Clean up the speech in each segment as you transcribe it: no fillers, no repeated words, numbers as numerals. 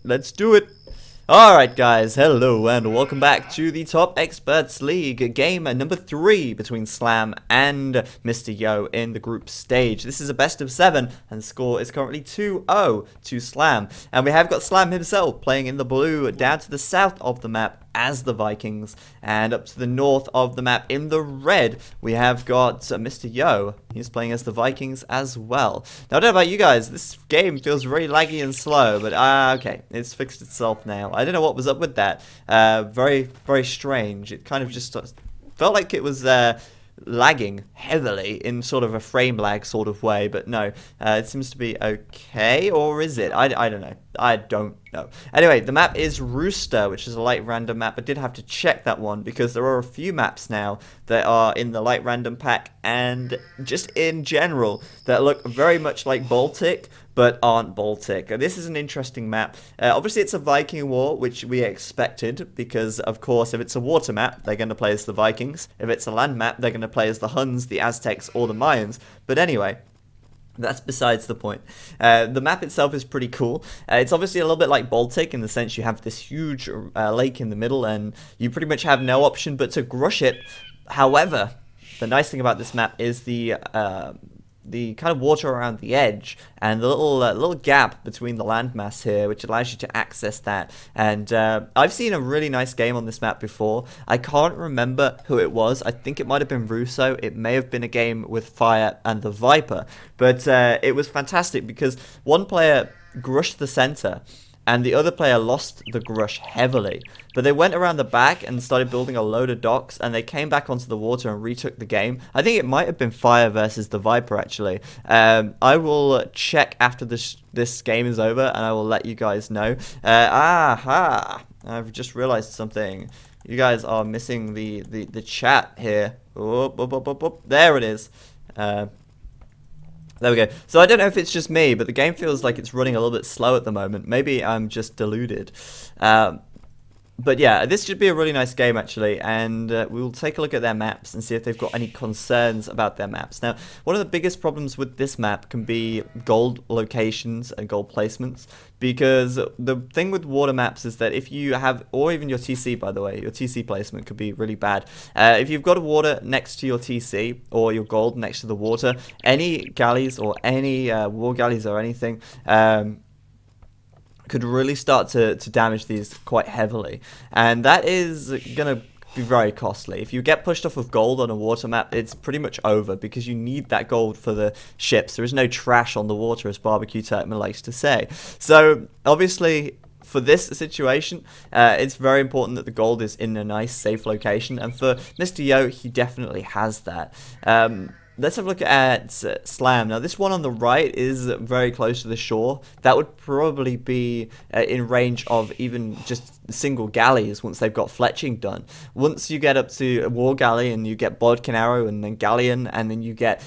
Let's do it. Alright guys, hello and welcome back to the Top Experts League, game number 3 between Slam and Mr. Yo in the group stage. This is a best of 7 and the score is currently 2-0 to Slam. And we have got Slam himself playing in the blue down to the south of the map as the Vikings, and up to the north of the map in the red we have got Mr. Yo. He's playing as the Vikings as well. Now I don't know about you guys, this game feels very laggy and slow, but okay, it's fixed itself now. I don't know what was up with that. Very strange. It kind of just felt like it was lagging heavily in sort of a frame lag sort of way, but no, it seems to be okay, or is it? I don't know. I don't know. Anyway, the map is Rooster, which is a light random map. I did have to check that one because there are a few maps now that are in the light random pack and just in general that look very much like Baltic but aren't Baltic. This is an interesting map. Obviously it's a Viking war, which we expected because of course if it's a water map they're going to play as the Vikings. If it's a land map they're going to play as the Huns, the Aztecs or the Mayans. But anyway, that's besides the point. The map itself is pretty cool. It's obviously a little bit like Baltic in the sense you have this huge lake in the middle and you pretty much have no option but to grush it. However, the nice thing about this map is the kind of water around the edge and the little gap between the landmass here, which allows you to access that. And I've seen a really nice game on this map before. I can't remember who it was. I think it might have been Russo. It may have been a game with Fire and the Viper, but it was fantastic because one player grushed the center and the other player lost the grush heavily. But they went around the back and started building a load of docks, and they came back onto the water and retook the game. I think it might have been Fire versus the Viper, actually. I will check after this game is over, and I will let you guys know. I've just realized something. You guys are missing the chat here. There it is. There we go. So I don't know if it's just me, but the game feels like it's running a little bit slow at the moment. Maybe I'm just deluded. But yeah, this should be a really nice game actually, and we'll take a look at their maps and see if they've got any concerns about their maps. Now, one of the biggest problems with this map can be gold locations and gold placements, because the thing with water maps is that if you have, or even your TC by the way, your TC placement could be really bad. If you've got a water next to your TC, or your gold next to the water, any galleys or any war galleys or anything, could really start to damage these quite heavily, and that is gonna be very costly. If you get pushed off of gold on a water map, it's pretty much over because you need that gold for the ships. There is no trash on the water, as Barbecue Turkman likes to say. So obviously for this situation, it's very important that the gold is in a nice safe location, and for Mr. Yo, he definitely has that. Let's have a look at Slam. Now, this one on the right is very close to the shore. That would probably be in range of even just single galleys once they've got fletching done. Once you get up to a war galley and you get Bodkin Arrow and then Galleon and then you get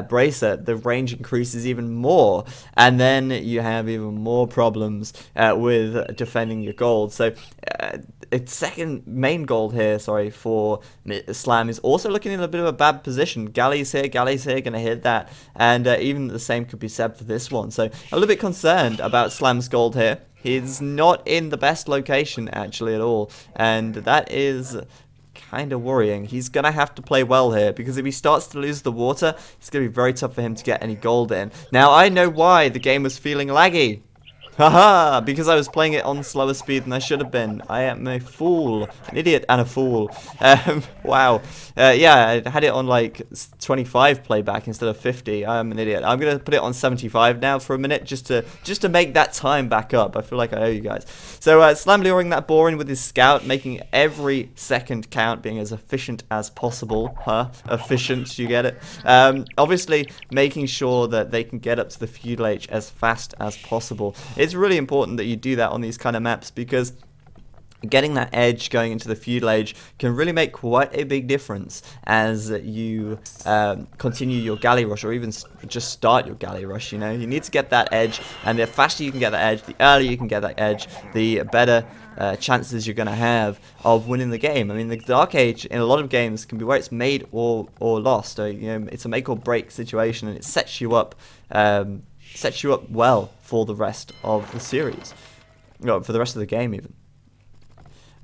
Bracer, the range increases even more. And then you have even more problems with defending your gold. So its second main gold here, sorry, for Slam is also looking in a bit of a bad position. Galleys here, going to hit that, and even the same could be said for this one. So a little bit concerned about Slam's gold here. He's not in the best location actually at all, and that is kind of worrying. He's going to have to play well here, because if he starts to lose the water, it's going to be very tough for him to get any gold in. Now, I know why the game was feeling laggy. Haha, because I was playing it on slower speed than I should have been. I am a fool, an idiot and a fool. Wow. Yeah, I had it on like 25 playback instead of 50. I'm an idiot. I'm gonna put it on 75 now for a minute, just to make that time back up. I feel like I owe you guys. So Slam luring that boar in with his scout, making every second count, being as efficient as possible. Efficient, you get it? Obviously, making sure that they can get up to the feudal age as fast as possible. It's really important that you do that on these kind of maps, because getting that edge going into the feudal age can really make quite a big difference as you continue your galley rush, or even just start your galley rush. You know, you need to get that edge, and the faster you can get that edge, the earlier you can get that edge, the better chances you're going to have of winning the game. I mean, the Dark Age in a lot of games can be where it's made or lost. You know, it's a make or break situation, and it sets you up well for the rest of the series. No, for the rest of the game even.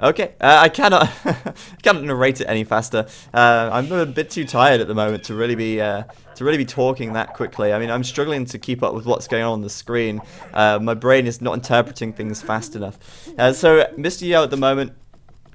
Okay, I cannot cannot narrate it any faster. I'm a bit too tired at the moment to really be talking that quickly. I mean, I'm struggling to keep up with what's going on the screen. My brain is not interpreting things fast enough. So Mr. Yo at the moment,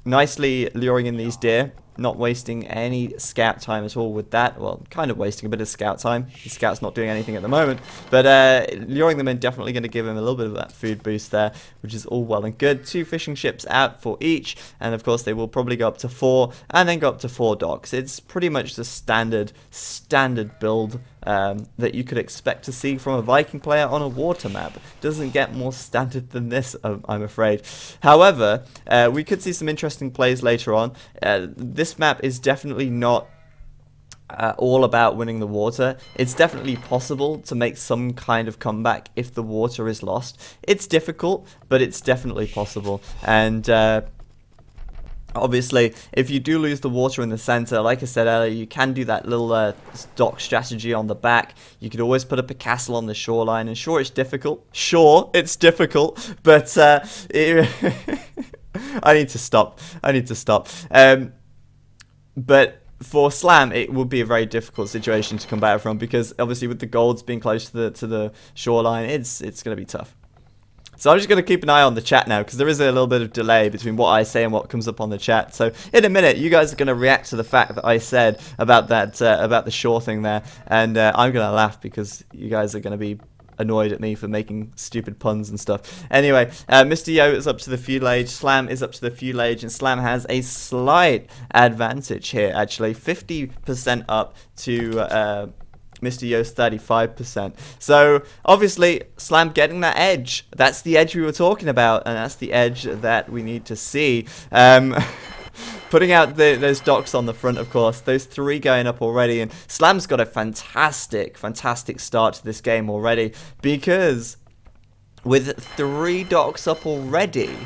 nicely luring in these deer. Not wasting any scout time at all with that. Well, kind of wasting a bit of scout time. The scout's not doing anything at the moment. But luring them in, definitely going to give him a little bit of that food boost there, which is all well and good. 2 fishing ships out for each. And of course, they will probably go up to 4 and then go up to 4 docks. It's pretty much the standard build that you could expect to see from a Viking player on a water map. Doesn't get more standard than this, I'm afraid. However, we could see some interesting plays later on. This map is definitely not all about winning the water. It's definitely possible to make some kind of comeback if the water is lost. It's difficult, but it's definitely possible. And obviously, if you do lose the water in the center, like I said earlier, you can do that little dock strategy on the back. You could always put up a castle on the shoreline, and sure, it's difficult. Sure, it's difficult, but I need to stop. But for Slam, it would be a very difficult situation to come back from, because obviously with the golds being close to the shoreline, it's going to be tough. So I'm just going to keep an eye on the chat now, because there is a little bit of delay between what I say and what comes up on the chat. So in a minute, you guys are going to react to the fact that I said about that about the shore thing there, and I'm going to laugh because you guys are going to be annoyed at me for making stupid puns and stuff. Anyway, Mr. Yo is up to the fuselage, Slam is up to the fuselage, and Slam has a slight advantage here, actually. 50% up to Mr. Yo's 35%. So, obviously, Slam getting that edge. That's the edge we were talking about, and that's the edge that we need to see. Putting out those docks on the front, of course. Those 3 going up already. And Slam's got a fantastic start to this game already. Because with 3 docks up already,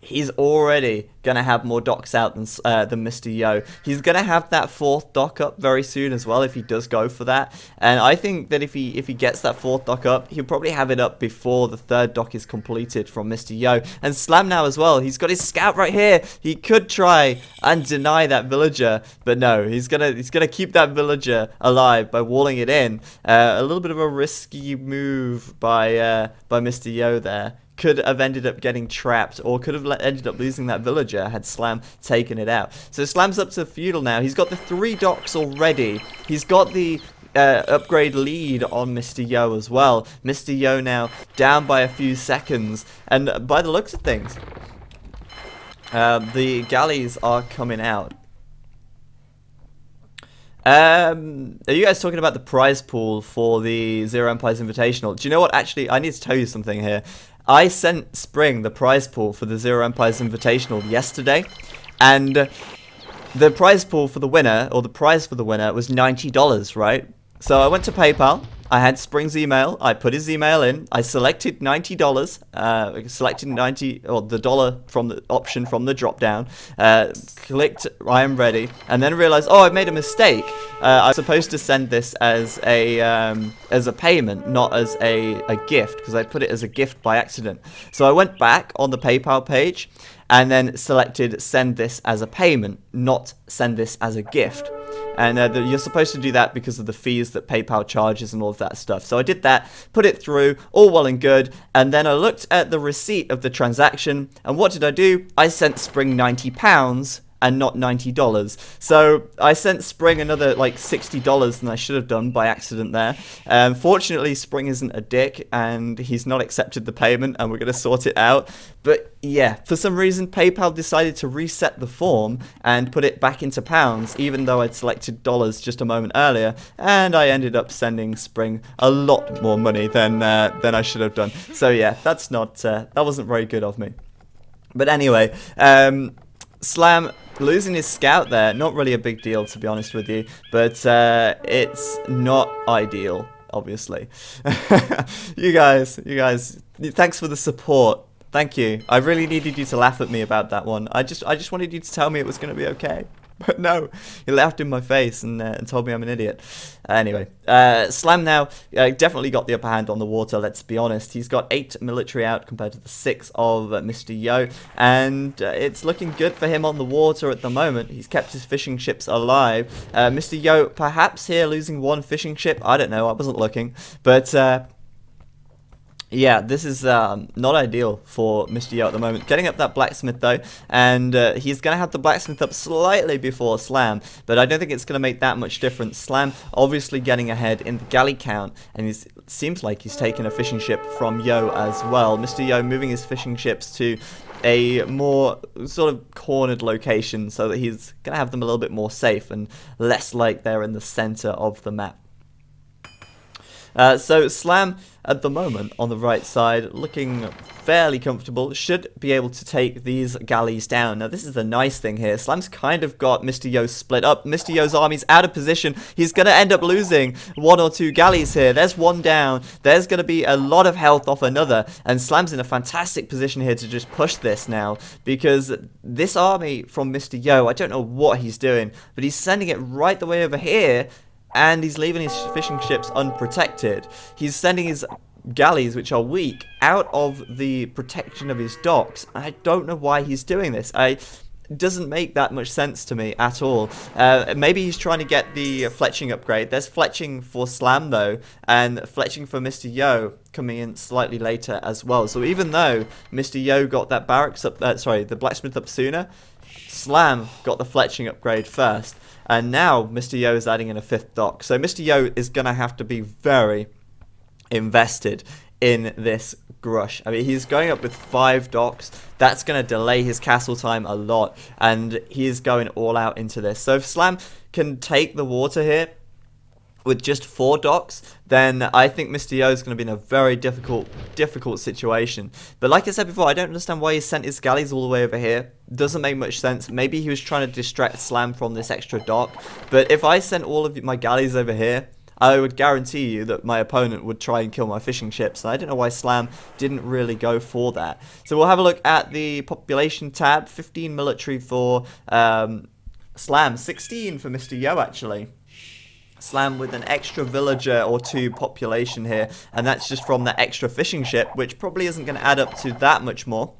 he's already going to have more docks out than Mr. Yo. He's going to have that 4th dock up very soon as well, if he does go for that. And I think that if he gets that 4th dock up, he'll probably have it up before the 3rd dock is completed from Mr. Yo. And Slam now as well. He's got his scout right here. He could try and deny that villager, but no, he's gonna keep that villager alive by walling it in. A little bit of a risky move by Mr. Yo there. Could have ended up getting trapped, or could have ended up losing that villager had Slam taken it out. So Slam's up to feudal now. He's got the 3 docks already. He's got the upgrade lead on Mr. Yo as well. Mr. Yo now down by a few seconds, and by the looks of things, the galleys are coming out. Are you guys talking about the prize pool for the Zero Empires Invitational? Do you know what? Actually, I need to tell you something here. I sent Spring the prize pool for the Zero Empires Invitational yesterday, and the prize pool for the winner, or the prize for the winner, was $90, right? So I went to PayPal, I had Spring's email, I put his email in, I selected $90, selected 90, or the dollar from the option from the drop down, clicked I am ready, and then realized, oh, I made a mistake. I was supposed to send this as a payment, not as a gift, because I put it as a gift by accident. So I went back on the PayPal page and then selected send this as a payment, not send this as a gift. And you're supposed to do that because of the fees that PayPal charges and all of that stuff. So I did that, put it through, all well and good, and then I looked at the receipt of the transaction, and what did I do? I sent Spring £90 and not $90. So I sent Spring another like $60 than I should have done by accident there. Fortunately, Spring isn't a dick and he's not accepted the payment, and we're going to sort it out. But yeah, for some reason PayPal decided to reset the form and put it back into pounds, even though I'd selected dollars just a moment earlier, and I ended up sending Spring a lot more money than I should have done. So yeah, that's not that wasn't very good of me. But anyway, Slam losing his scout there, not really a big deal to be honest with you, but it's not ideal, obviously. you guys, thanks for the support. Thank you. I really needed you to laugh at me about that one. I just wanted you to tell me it was going to be okay. But no, he laughed in my face and told me I'm an idiot. Anyway, Slam now definitely got the upper hand on the water, let's be honest. He's got 8 military out compared to the 6 of Mr. Yo, and it's looking good for him on the water at the moment. He's kept his fishing ships alive. Mr. Yo perhaps here losing 1 fishing ship. I don't know, I wasn't looking. But yeah, this is not ideal for Mr. Yo at the moment. Getting up that blacksmith though, and he's going to have the blacksmith up slightly before Slam, but I don't think it's going to make that much difference. Slam obviously getting ahead in the galley count, and it seems like he's taken a fishing ship from Yo as well. Mr. Yo moving his fishing ships to a more sort of cornered location so that he's going to have them a little bit more safe and less like they're in the center of the map. So Slam at the moment on the right side looking fairly comfortable, should be able to take these galleys down. Now this is the nice thing here, Slam's kind of got Mr. Yo split up. Mr. Yo's army's out of position, he's going to end up losing 1 or 2 galleys here. There's 1 down, there's going to be a lot of health off another, and Slam's in a fantastic position here to just push this now, because this army from Mr. Yo, I don't know what he's doing, but he's sending it right the way over here, and he's leaving his fishing ships unprotected. He's sending his galleys, which are weak, out of the protection of his docks. I don't know why he's doing this. It doesn't make that much sense to me at all. Maybe he's trying to get the fletching upgrade. There's fletching for Slam though, and fletching for Mr. Yo coming in slightly later as well. So even though Mr. Yo got that barracks up, the blacksmith up sooner, Slam got the fletching upgrade first. And now Mr. Yo is adding in a 5th dock. So Mr. Yo is going to have to be very invested in this Grush. I mean, he's going up with 5 docks. That's going to delay his castle time a lot. And he's going all out into this. So if Slam can take the water here with just 4 docks, then I think Mr. Yo is going to be in a very difficult situation. But like I said before, I don't understand why he sent his galleys all the way over here. Doesn't make much sense. Maybe he was trying to distract Slam from this extra dock. But if I sent all of my galleys over here, I would guarantee you that my opponent would try and kill my fishing ships. And I don't know why Slam didn't really go for that. So we'll have a look at the population tab. 15 military for Slam. 16 for Mr. Yo actually. Slam with an extra villager or 2 population here, and that's just from that extra fishing ship, which probably isn't going to add up to that much more.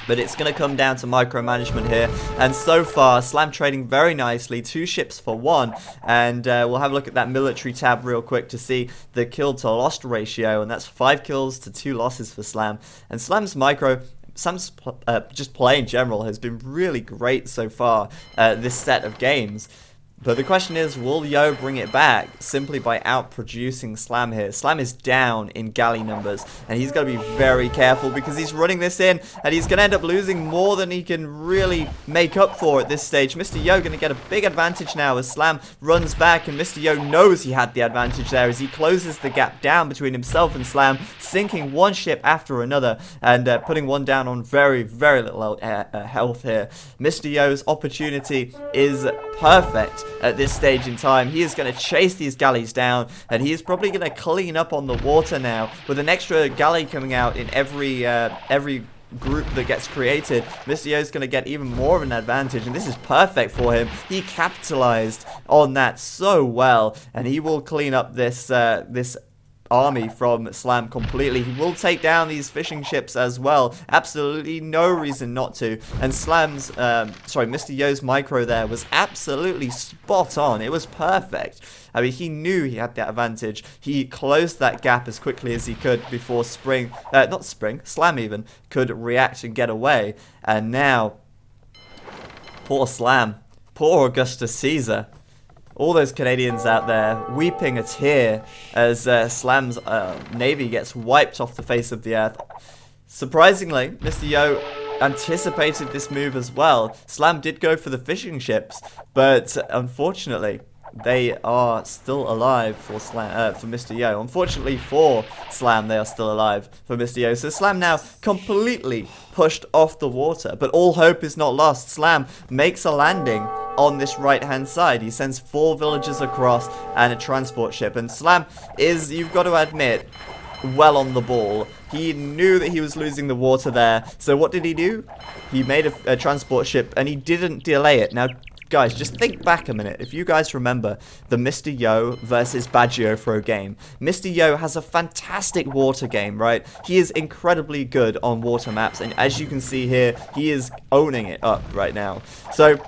But it's going to come down to micromanagement here, and so far Slam trading very nicely, 2 ships for 1, and we'll have a look at that military tab real quick to see the kill to lost ratio, and that's 5 kills to 2 losses for Slam. And Slam's just play in general has been really great so far this set of games. But the question is, will Yo bring it back simply by outproducing Slam here? Slam is down in galley numbers, and he's got to be very careful because he's running this in, and he's going to end up losing more than he can really make up for at this stage. Mr. Yo going to get a big advantage now as Slam runs back, and Mr. Yo knows he had the advantage there as he closes the gap down between himself and Slam, sinking 1 ship after another, and putting 1 down on very, very little health here. Mr. Yo's opportunity is perfect at this stage in time. He is going to chase these galleys down, and he is probably going to clean up on the water now with an extra galley coming out in every group that gets created. Mr. Yo is going to get even more of an advantage, and this is perfect for him. He capitalized on that so well, and he will clean up this army from Slam completely. He will take down these fishing ships as well. Absolutely no reason not to. And Mr. Yo's micro there was absolutely spot on. It was perfect. I mean, he knew he had that advantage. He closed that gap as quickly as he could before Slam even could react and get away. And now, poor Slam, poor Augustus Caesar. All those Canadians out there weeping a tear as Slam's navy gets wiped off the face of the earth. Surprisingly, Mr. Yo anticipated this move as well. Slam did go for the fishing ships, but unfortunately, they are still alive for Mr. Yo. Unfortunately for Slam, they are still alive for Mr. Yo. So Slam now completely pushed off the water, but all hope is not lost. Slam makes a landing on this right hand side. He sends 4 villagers across and a transport ship, and Slam is, you've got to admit, well on the ball. He knew that he was losing the water there, so what did he do? He made a transport ship and he didn't delay it. Now guys, just think back a minute. If you guys remember the Mr. Yo versus Bagiofro game, Mr. Yo has a fantastic water game, right? He is incredibly good on water maps, and as you can see here, he is owning it up right now. So,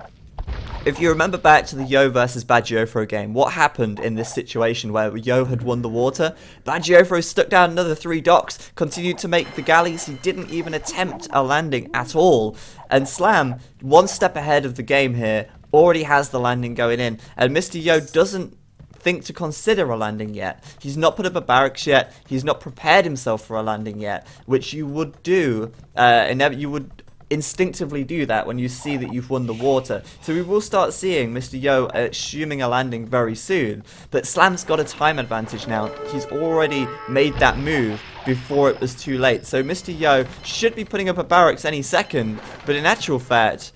if you remember back to the Yo versus Bagiofro game, what happened in this situation where Yo had won the water? Bagiofro stuck down another 3 docks, continued to make the galleys. He didn't even attempt a landing at all. And Slam, one step ahead of the game here, already has the landing going in. And Mr. Yo doesn't think to consider a landing yet. He's not put up a barracks yet. He's not prepared himself for a landing yet, which you would do, you would instinctively do that when you see that you've won the water. So we will start seeing Mr. Yo assuming a landing very soon. But Slam's got a time advantage now. He's already made that move before it was too late. So Mr. Yo should be putting up a barracks any second, but in actual fact,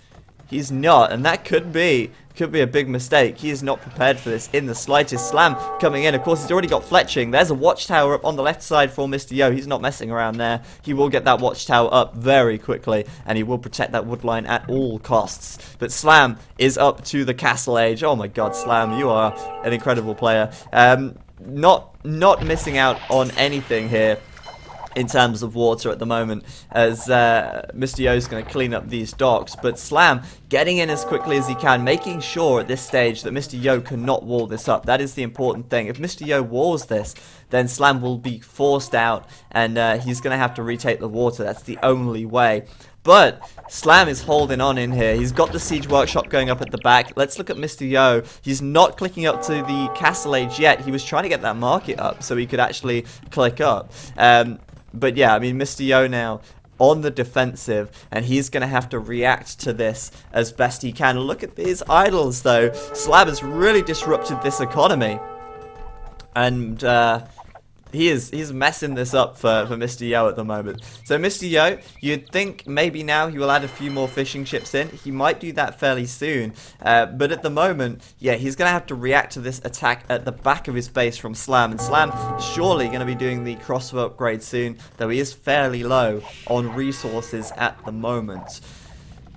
he's not, and that could be a big mistake. He is not prepared for this in the slightest. Slam coming in. Of course, he's already got fletching. There's a watchtower up on the left side for Mr. Yo. He's not messing around there. He will get that watchtower up very quickly, and he will protect that wood line at all costs. But Slam is up to the castle age. Oh my god, Slam, you are an incredible player. Not missing out on anything here in terms of water at the moment, as Mr. Yo is going to clean up these docks, but Slam getting in as quickly as he can, making sure at this stage that Mr. Yo cannot wall this up. That is the important thing. If Mr. Yo walls this, then Slam will be forced out, and he's going to have to retake the water. That's the only way. But Slam is holding on in here. He's got the siege workshop going up at the back. Let's look at Mr. Yo. He's not clicking up to the castle age yet. He was trying to get that market up so he could actually click up. But yeah, I mean, Mr. Yo now on the defensive, and he's going to have to react to this as best he can. Look at these idols, though. Slam has really disrupted this economy. And he's messing this up for Mr. Yo at the moment. So Mr. Yo, you'd think maybe now he will add a few more fishing ships in. He might do that fairly soon. But at the moment, yeah, he's going to have to react to this attack at the back of his base from Slam. And Slam is surely going to be doing the crossbow upgrade soon, though he is fairly low on resources at the moment.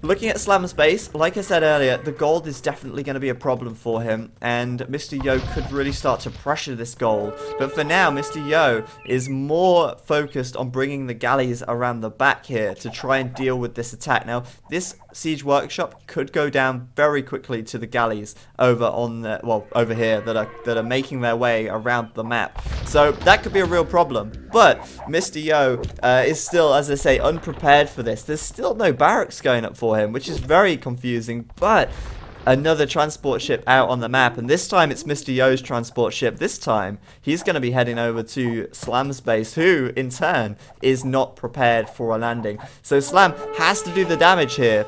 Looking at Slam's base, like I said earlier, the gold is definitely going to be a problem for him, and Mr. Yo could really start to pressure this gold. But for now, Mr. Yo is more focused on bringing the galleys around the back here to try and deal with this attack. Now, this siege workshop could go down very quickly to the galleys over on the, well, over here that are making their way around the map. So that could be a real problem. But Mr. Yo is still, as I say, unprepared for this. There's still no barracks going up for him, which is very confusing. But another transport ship out on the map, and this time it's Mr. Yo's transport ship. This time he's going to be heading over to Slam's base, who in turn is not prepared for a landing. So Slam has to do the damage here.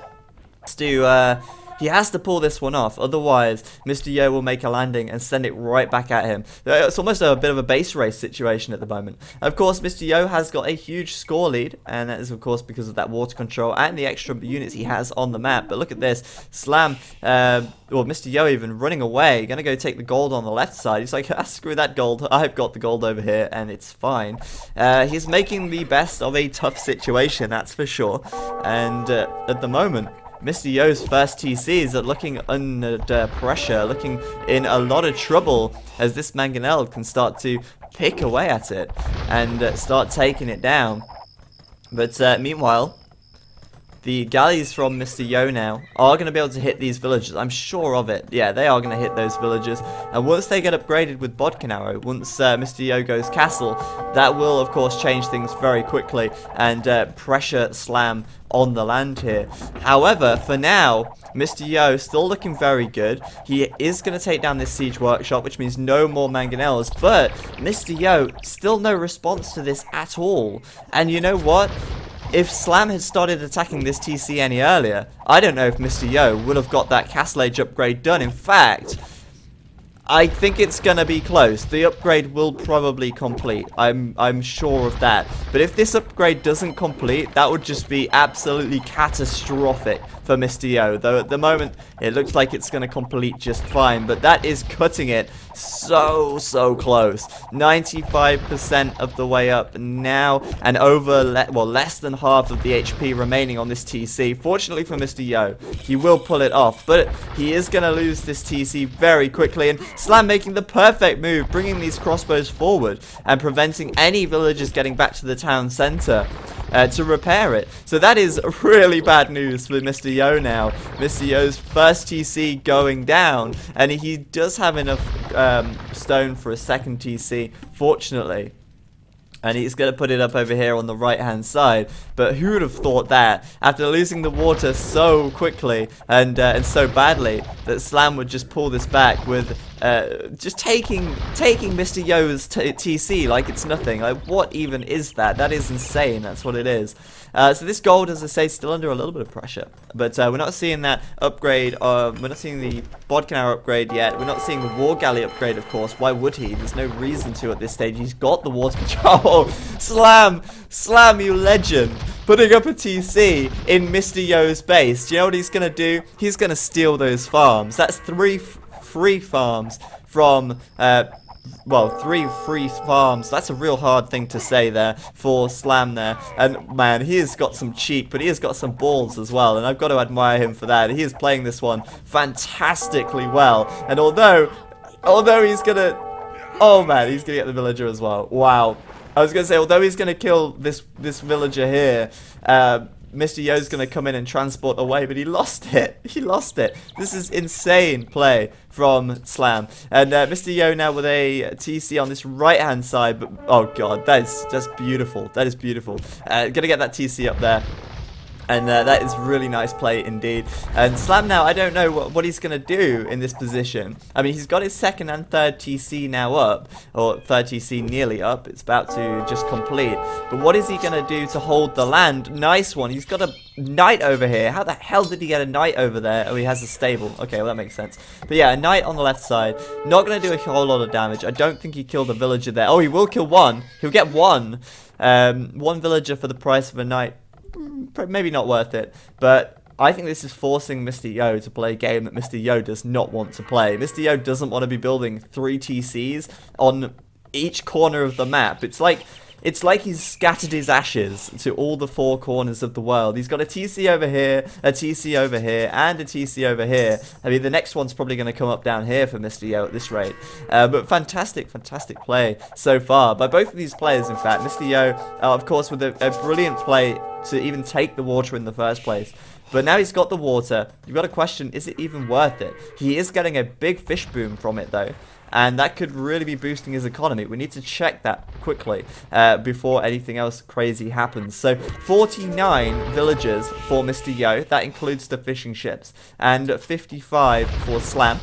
He has to pull this one off, otherwise Mr. Yo will make a landing and send it right back at him. It's almost a bit of a base race situation at the moment. Of course, Mr. Yo has got a huge score lead, and that is of course because of that water control and the extra units he has on the map. But look at this, Slam, well, Mr. Yo even running away, gonna go take the gold on the left side. He's like, ah, screw that gold, I've got the gold over here, and it's fine. He's making the best of a tough situation, that's for sure. And at the moment, Mr. Yo's first TCs are looking under pressure, looking in a lot of trouble, as this mangonel can start to pick away at it and start taking it down. But meanwhile, the galleys from Mr. Yo now are going to be able to hit these villages. I'm sure of it. Yeah, they are going to hit those villages. And once they get upgraded with Bodkin Arrow, once Mr. Yo goes castle, that will, of course, change things very quickly and pressure Slam on the land here. However, for now, Mr. Yo still looking very good. He is going to take down this siege workshop, which means no more mangonels. But Mr. Yo, still no response to this at all. And you know what? If Slam had started attacking this TC any earlier, I don't know if Mr. Yo would have got that castle age upgrade done. In fact, I think it's gonna be close. The upgrade will probably complete. I'm sure of that. But if this upgrade doesn't complete, that would just be absolutely catastrophic for Mr. Yo, though at the moment it looks like it's going to complete just fine, but that is cutting it so close. 95% of the way up now, and over, less than half of the HP remaining on this TC. Fortunately for Mr. Yo, he will pull it off, but he is going to lose this TC very quickly, and Slam making the perfect move, bringing these crossbows forward and preventing any villagers getting back to the town center to repair it. So that is really bad news for Mr. Yo now. Mr. Yo's first TC going down, and he does have enough stone for a second TC, fortunately. And he's going to put it up over here on the right hand side. But who would have thought that after losing the water so quickly and so badly, that Slam would just pull this back with just taking Mr. Yo's TC like it's nothing. Like, what even is that? That is insane. That's what it is. So this gold, as I say, still under a little bit of pressure. But we're not seeing that upgrade. We're not seeing the Bodcanal upgrade yet. We're not seeing the War Galley upgrade, of course. Why would he? There's no reason to at this stage. He's got the water control. Slam, you legend. Putting up a TC in Mr. Yo's base. Do you know what he's going to do? He's going to steal those farms. That's three free farms from... well, 3 free farms. That's a real hard thing to say there for Slam there. And man, he has got some cheek, but he has got some balls as well. And I've got to admire him for that. He is playing this one fantastically well. And although he's gonna, oh man, he's gonna get the villager as well. Wow. I was gonna say, although he's gonna kill this villager here, Mr. Yo's going to come in and transport away, but he lost it. He lost it. This is insane play from Slam. And Mr. Yo now with a TC on this right-hand side. But oh, God, that's beautiful. That is beautiful. Going to get that TC up there. And that is really nice play indeed. And Slam now, I don't know what he's going to do in this position. I mean, he's got his second and third TC now up. Or third TC nearly up. It's about to just complete. But what is he going to do to hold the land? Nice one. He's got a knight over here. How the hell did he get a knight over there? Oh, he has a stable. Okay, well, that makes sense. But yeah, a knight on the left side. Not going to do a whole lot of damage. I don't think he killed a villager there. Oh, he will kill one. He'll get one. One villager for the price of a knight. Maybe not worth it, but I think this is forcing Mr. Yo to play a game that Mr. Yo does not want to play. Mr. Yo doesn't want to be building 3 TCs on each corner of the map. It's like he's scattered his ashes to all the 4 corners of the world. He's got a TC over here, a TC over here, and a TC over here. I mean, the next one's probably going to come up down here for Mr. Yo at this rate. But fantastic play so far by both of these players, in fact. Mr. Yo, of course, with a brilliant play to even take the water in the first place. But now he's got the water. You've got to question, is it even worth it? He is getting a big fish boom from it, though. And that could really be boosting his economy. We need to check that quickly before anything else crazy happens. So 49 villagers for Mr. Yo. That includes the fishing ships. And 55 for Slam.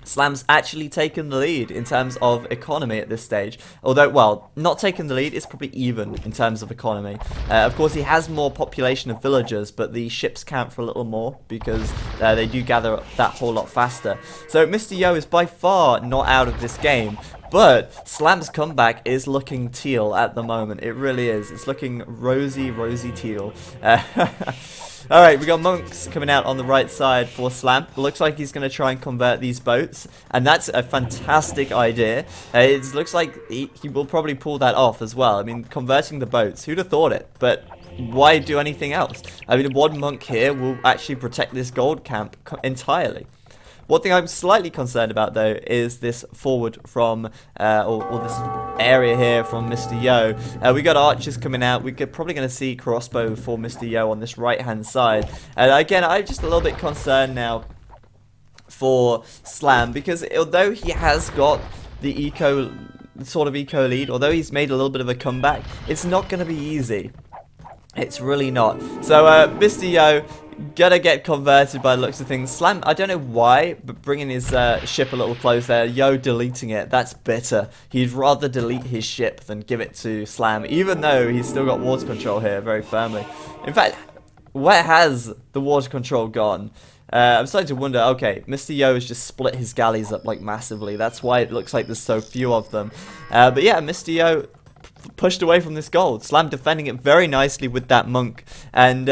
Slam's actually taken the lead in terms of economy at this stage. Although, well, not taken the lead, it's probably even in terms of economy. Of course, he has more population of villagers, but the ships count for a little more because they do gather up that whole lot faster. So Mr. Yo is by far not out of this game. But Slam's comeback is looking teal at the moment. It really is. It's looking rosy teal. Alright, we got monks coming out on the right side for Slam. It looks like he's going to try and convert these boats. And that's a fantastic idea. It looks like he will probably pull that off as well. I mean, converting the boats. Who'd have thought it? But why do anything else? I mean, one monk here will actually protect this gold camp entirely. One thing I'm slightly concerned about, though, is this forward from, or this area here from Mr. Yo. We got archers coming out. We're probably going to see crossbow for Mr. Yo on this right-hand side. And again, I'm just a little bit concerned now for Slam, because although he has got the sort of eco lead, although he's made a little bit of a comeback, it's not going to be easy. It's really not. So, Mr. Yo gonna get converted by the looks of things. Slam, I don't know why, but bringing his ship a little close there. Yo deleting it. That's bitter. He'd rather delete his ship than give it to Slam, even though he's still got water control here very firmly. In fact, where has the water control gone? I'm starting to wonder, okay, Mr. Yo has just split his galleys up like massively. That's why it looks like there's so few of them. But yeah, Mr. Yo pushed away from this gold. Slam defending it very nicely with that monk, and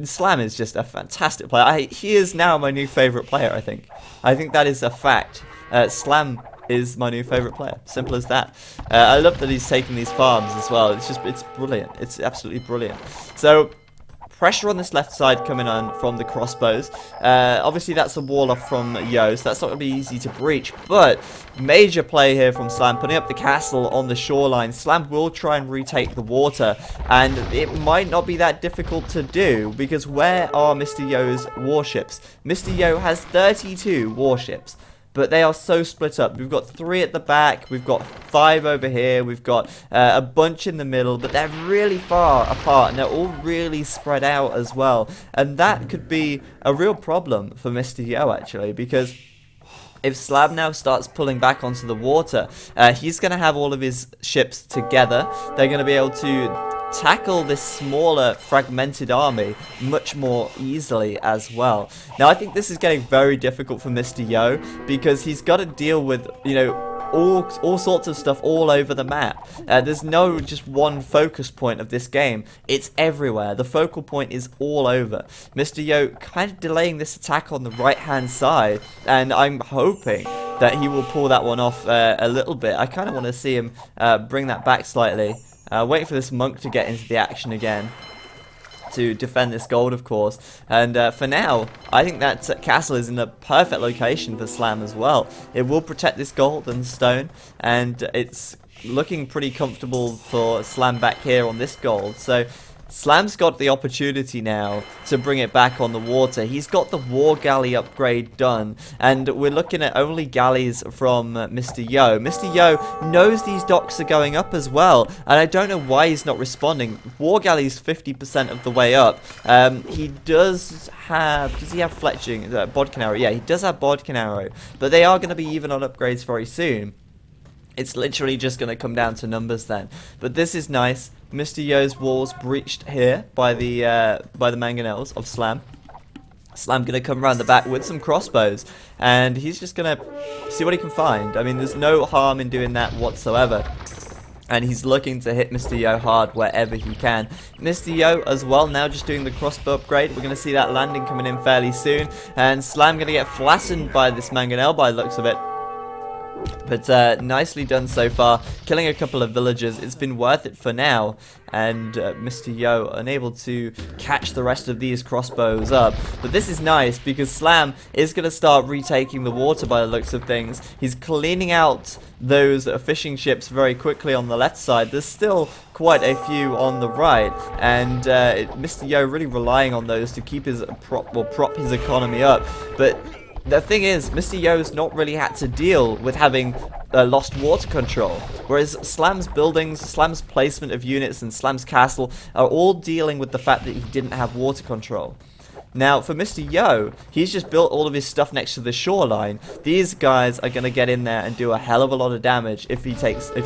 Slam is just a fantastic player. He is now my new favorite player, I think. I think that is a fact. Slam is my new favorite player. Simple as that. I love that he's taking these farms as well. It's brilliant. It's absolutely brilliant. So pressure on this left side coming on from the crossbows. Obviously that's a wall off from Yo, so that's not going to be easy to breach, but major play here from Slam, putting up the castle on the shoreline. Slam will try and retake the water, and it might not be that difficult to do, because where are Mr. Yo's warships? Mr. Yo has 32 warships, but they are so split up. We've got 3 at the back, we've got 5 over here, we've got a bunch in the middle, but they're really far apart, and they're all really spread out as well. And that could be a real problem for Mr. Yo, actually, because if Slam now starts pulling back onto the water, he's going to have all of his ships together. They're going to be able to tackle this smaller fragmented army much more easily as well. Now I think this is getting very difficult for Mr. Yo, because he's got to deal with, you know, all sorts of stuff all over the map. There's no just one focus point of this game. It's everywhere. The focal point is all over. Mr. Yo kind of delaying this attack on the right hand side, and I'm hoping that he will pull that one off a little bit. I kind of want to see him bring that back slightly. Waiting for this monk to get into the action again to defend this gold, of course. And for now, I think that castle is in a perfect location for Slam as well. It will protect this gold and stone, and it's looking pretty comfortable for Slam back here on this gold. So Slam's got the opportunity now to bring it back on the water. He's got the war galley upgrade done, and we're looking at only galleys from Mr. Yo. Mr. Yo knows these docks are going up as well, and I don't know why he's not responding. War galley's 50% of the way up. He does he have fletching, bodkin arrow? Yeah, he does have bodkin arrow, but they are going to be even on upgrades very soon. It's literally just going to come down to numbers then. But this is nice. Mr. Yo's walls breached here by the mangonels of Slam. Slam going to come around the back with some crossbows, and he's just going to see what he can find. I mean, there's no harm in doing that whatsoever. And he's looking to hit Mr. Yo hard wherever he can. Mr. Yo as well now just doing the crossbow upgrade. We're going to see that landing coming in fairly soon. And Slam going to get flattened by this mangonel by the looks of it. But nicely done so far, killing a couple of villagers. It's been worth it for now, and Mr. Yo unable to catch the rest of these crossbows up. But this is nice, because Slam is going to start retaking the water by the looks of things. He's cleaning out those fishing ships very quickly on the left side. There's still quite a few on the right, and Mr. Yo really relying on those to keep his prop his economy up. But the thing is, Mr. Yo's not really had to deal with having lost water control, whereas Slam's buildings, Slam's placement of units, and Slam's castle are all dealing with the fact that he didn't have water control. Now, for Mr. Yo, he's just built all of his stuff next to the shoreline. These guys are going to get in there and do a hell of a lot of damage if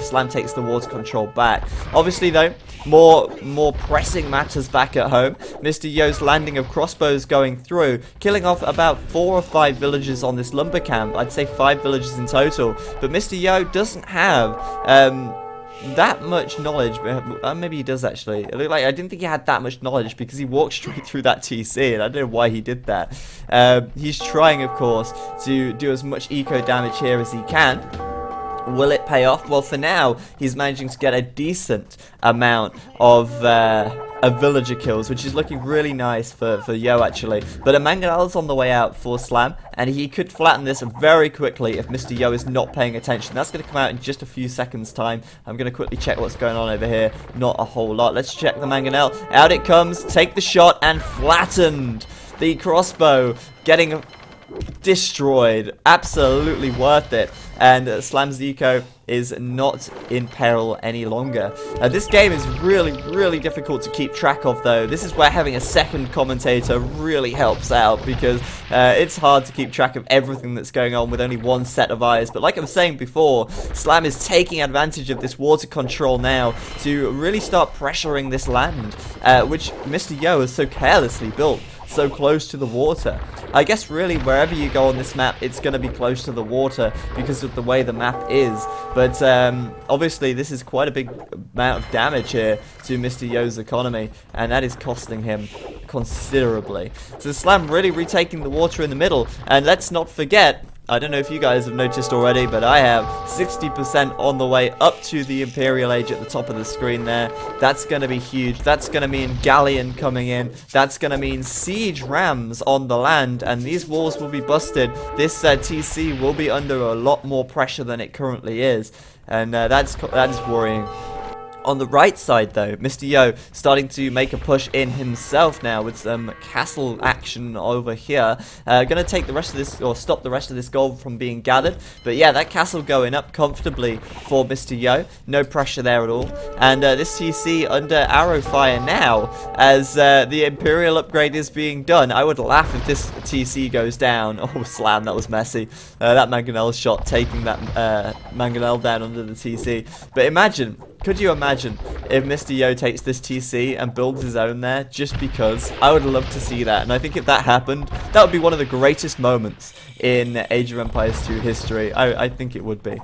Slam takes the water control back. Obviously, though, more pressing matters back at home. Mr. Yo's landing of crossbows going through, killing off about 4 or 5 villagers on this lumber camp. I'd say 5 villagers in total. But Mr. Yo doesn't have that much knowledge. Maybe he does actually. It looked like I didn't think he had that much knowledge, because he walked straight through that TC, and I don't know why he did that. He's trying, of course, to do as much eco damage here as he can. Will it pay off? Well, for now, he's managing to get a decent amount of villager kills, which is looking really nice for Yo, actually. But a mangonel's on the way out for Slam, and he could flatten this very quickly if Mr. Yo is not paying attention. That's going to come out in just a few seconds' time. I'm going to quickly check what's going on over here. Not a whole lot. Let's check the mangonel. Out it comes. Take the shot, and flattened. The crossbow getting destroyed. Absolutely worth it. And Slam's eco is not in peril any longer. This game is really difficult to keep track of, though. This is where having a second commentator really helps out, because it's hard to keep track of everything that's going on with only one set of eyes. But like I was saying before, Slam is taking advantage of this water control now to really start pressuring this land, which Mr. Yo has so carelessly built so close to the water. I guess really wherever you go on this map, it's going to be close to the water because of the way the map is. But obviously this is quite a big amount of damage here to Mr. Yo's economy, and that is costing him considerably. So Slam really retaking the water in the middle, and let's not forget, I don't know if you guys have noticed already, but I have 60% on the way up to the Imperial Age at the top of the screen there. That's going to be huge. That's going to mean Galleon coming in. That's going to mean siege rams on the land, and these walls will be busted. This TC will be under a lot more pressure than it currently is, and that is worrying. On the right side, though, Mr. Yo starting to make a push in himself now with some castle action over here. Gonna take the rest of this, or stop the rest of this gold from being gathered. But yeah, that castle going up comfortably for Mr. Yo. No pressure there at all. And this TC under arrow fire now as the Imperial upgrade is being done. I would laugh if this TC goes down. Oh, Slam, that was messy. That Mangonel shot taking that Mangonel down under the TC. But imagine... Could you imagine if Mr. Yo takes this TC and builds his own there just because? I would love to see that, and I think if that happened, that would be one of the greatest moments in Age of Empires 2 history. I think it would be.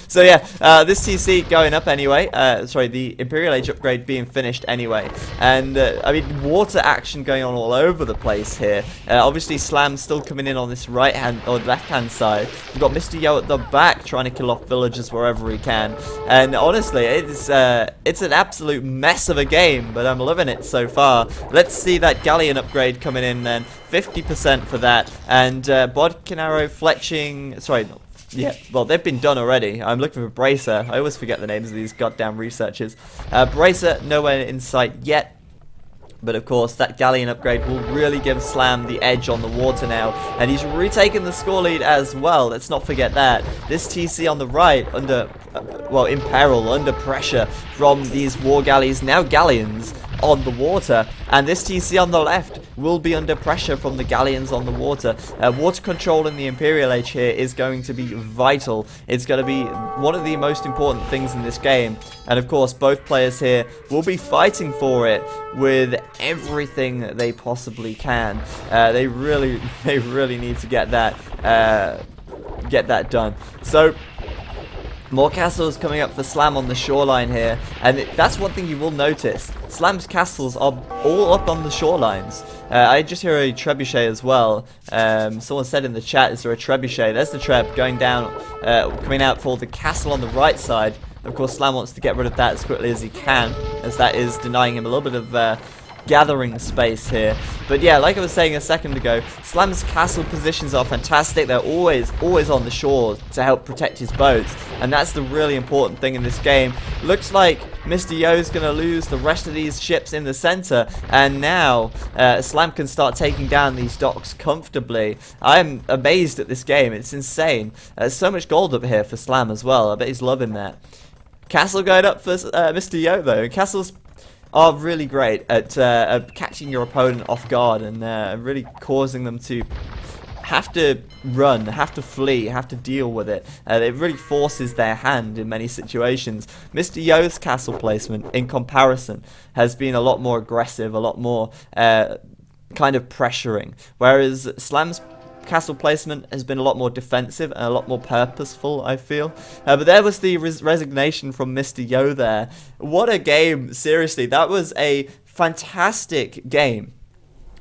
So yeah, this TC going up anyway, sorry, the Imperial Age upgrade being finished anyway, and I mean, water action going on all over the place here. Obviously Slam's still coming in on this right hand or left hand side. We've got Mr. Yo at the back trying to kill off villagers wherever he can, and honestly, it's an absolute mess of a game, but I'm loving it so far. Let's see that Galleon upgrade coming in then, 50% for that, and Bodkin Arrow fletching, sorry, yeah, well, they've been done already. I'm looking for Bracer. I always forget the names of these goddamn researchers. Bracer, nowhere in sight yet. But of course, that Galleon upgrade will really give Slam the edge on the water now. And he's retaken the score lead as well. Let's not forget that. This TC on the right, under, well, in peril, under pressure from these war galleys, now galleons, on the water, and this TC on the left will be under pressure from the galleons on the water. Water control in the Imperial Age here is going to be vital. It's going to be one of the most important things in this game, and of course both players here will be fighting for it with everything that they possibly can. They really need to get that done. So more castles coming up for Slam on the shoreline here, and that's one thing you will notice. Slam's castles are all up on the shorelines. I just hear a trebuchet as well. Someone said in the chat, is there a trebuchet? There's the treb going down, coming out for the castle on the right side. Of course, Slam wants to get rid of that as quickly as he can, as that is denying him a little bit of gathering space here. But yeah, like I was saying a second ago, Slam's castle positions are fantastic. They're always on the shore to help protect his boats, and that's the really important thing in this game. Looks like Mr. Yo's gonna lose the rest of these ships in the center, and now Slam can start taking down these docks comfortably. I'm amazed at this game. It's insane. There's so much gold up here for Slam as well. I bet he's loving that. Castle going up for Mr. Yo though. Castles are really great at catching your opponent off guard and really causing them to have to run, have to flee, have to deal with it. It really forces their hand in many situations. Mr. Yo's castle placement, in comparison, has been a lot more aggressive, a lot more kind of pressuring, whereas Slam's castle placement has been a lot more defensive and a lot more purposeful, I feel. But there was the resignation from Mr. Yo there. What a game, seriously. That was a fantastic game.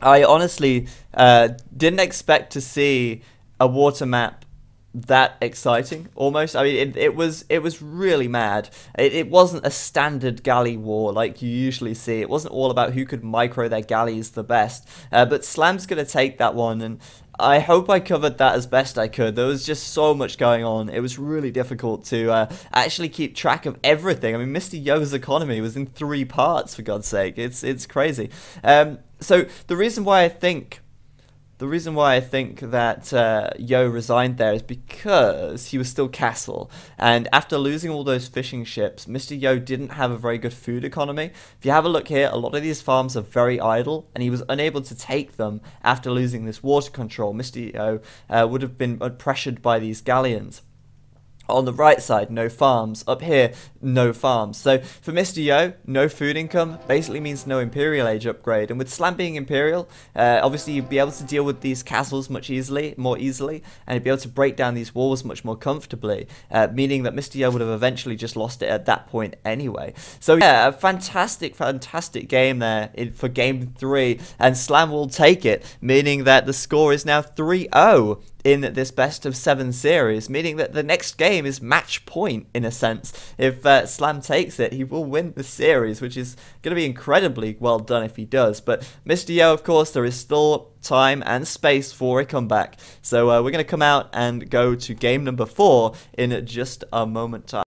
I honestly didn't expect to see a water map that exciting, almost. I mean, it was really mad. It wasn't a standard galley war like you usually see. It wasn't all about who could micro their galleys the best. But Slam's going to take that one, and I hope I covered that as best I could. There was just so much going on. It was really difficult to actually keep track of everything. I mean, Mr. Yo's economy was in 3 parts, for God's sake. It's crazy. So the reason why I think that Yo resigned there is because he was still castle, and after losing all those fishing ships, Mr. Yo didn't have a very good food economy. If you have a look here, a lot of these farms are very idle, and he was unable to take them after losing this water control. Mr. Yo would have been pressured by these galleons. On the right side, no farms. Up here, no farms. So for Mr. Yo, no food income basically means no Imperial Age upgrade. And with Slam being Imperial, obviously you'd be able to deal with these castles more easily, and you'd be able to break down these walls much more comfortably, meaning that Mr. Yo would have eventually just lost it at that point anyway. So yeah, a fantastic game there for game 3, and Slam will take it, meaning that the score is now 3-0 in this best of 7 series, meaning that the next game is match point in a sense. If Slam takes it, he will win the series, which is going to be incredibly well done if he does. But Mr. Yo, of course, there is still time and space for a comeback. So we're going to come out and go to game number 4 in just a moment time.